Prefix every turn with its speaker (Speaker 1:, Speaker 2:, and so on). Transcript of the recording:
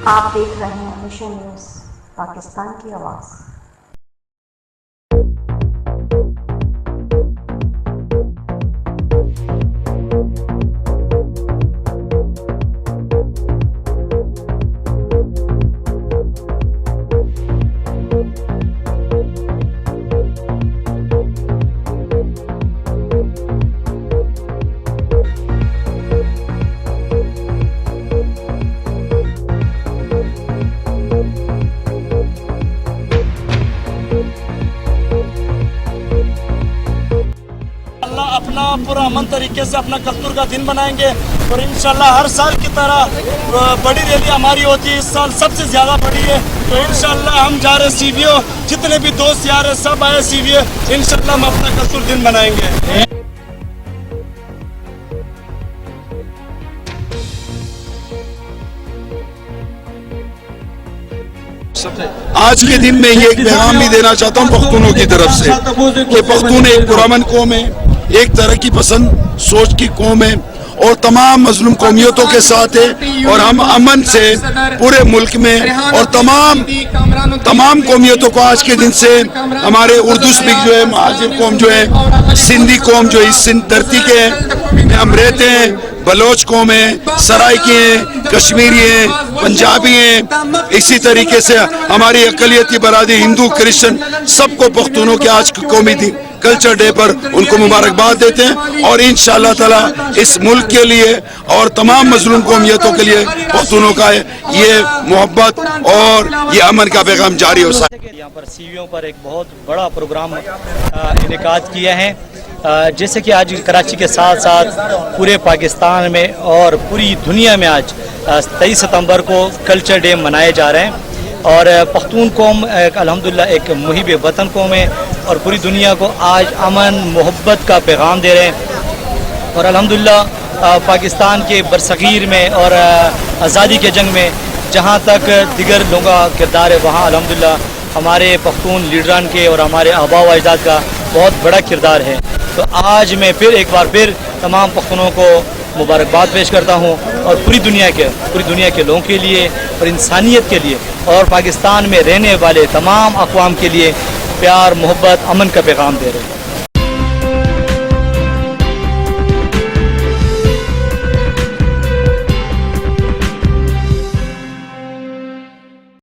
Speaker 1: آپ دیکھ رہے ہیں مشن نیوز پاکستان کی آواز۔
Speaker 2: اپنا پرامن طریقے سے اپنا کلچر کا دن بنائیں گے اور انشاءاللہ ہر سال کی طرح بڑی ریلی ہماری ہوتی ہے، اس سال سب سے زیادہ بڑی ہے، تو انشاءاللہ ہم جا رہے سی وی او، جتنے بھی دوست یار ہیں سب آئے سی وی او، انشاءاللہ ہم اپنا کلچر دن بنائیں گے۔
Speaker 3: آج کے دن میں یہ ایک پیغام بھی دینا چاہتا ہوں پختونوں کی طرف سے کہ پختون ایک پرامن قوم ہے، ایک ترقی پسند سوچ کی قوم ہے اور تمام مظلوم قومیتوں کے ساتھ ہے، اور ہم امن سے پورے ملک میں اور تمام قومیتوں کو آج کے دن سے ہمارے اردو سپیک جو ہے مہاجر قوم جو ہے، سندھی قوم جو اس سندھ دھرتی کے میں ہم رہتے ہیں، بلوچ قوم ہے، سرائکی ہیں، کشمیری ہیں، پنجابی ہیں، اسی طریقے سے ہماری اقلیتی برادری ہندو کرسچن سب کو پختونوں کے آج قومی دن کلچر ڈے پر ان کو مبارکباد دیتے ہیں، اور انشاءاللہ تعالی اس ملک کے لیے اور تمام مظلوم قومیتوں کے لیے پختونوں کا یہ محبت اور یہ امن کا پیغام جاری ہو سکے۔
Speaker 2: یہاں پر سی وی او پر ایک بہت بڑا پروگرام انعقاد کیا ہے، جیسے کہ آج کراچی کے ساتھ ساتھ پورے پاکستان میں اور پوری دنیا میں آج 23 ستمبر کو کلچر ڈے منائے جا رہے ہیں، اور پختون قوم الحمدللہ ایک محب وطن قوم ہے اور پوری دنیا کو آج امن محبت کا پیغام دے رہے ہیں، اور الحمدللہ پاکستان کے برصغیر میں اور آزادی کے جنگ میں جہاں تک دیگر لوگوں کا کردار ہے، وہاں الحمدللہ ہمارے پختون لیڈران کے اور ہمارے آباء و اجداد کا بہت بڑا کردار ہے۔ تو آج میں پھر ایک بار تمام پختونوں کو مبارکباد پیش کرتا ہوں، اور پوری دنیا کے لوگوں کے لیے اور انسانیت کے لیے اور پاکستان میں رہنے والے تمام اقوام کے لیے پیار محبت امن کا پیغام دے رہے ہیں۔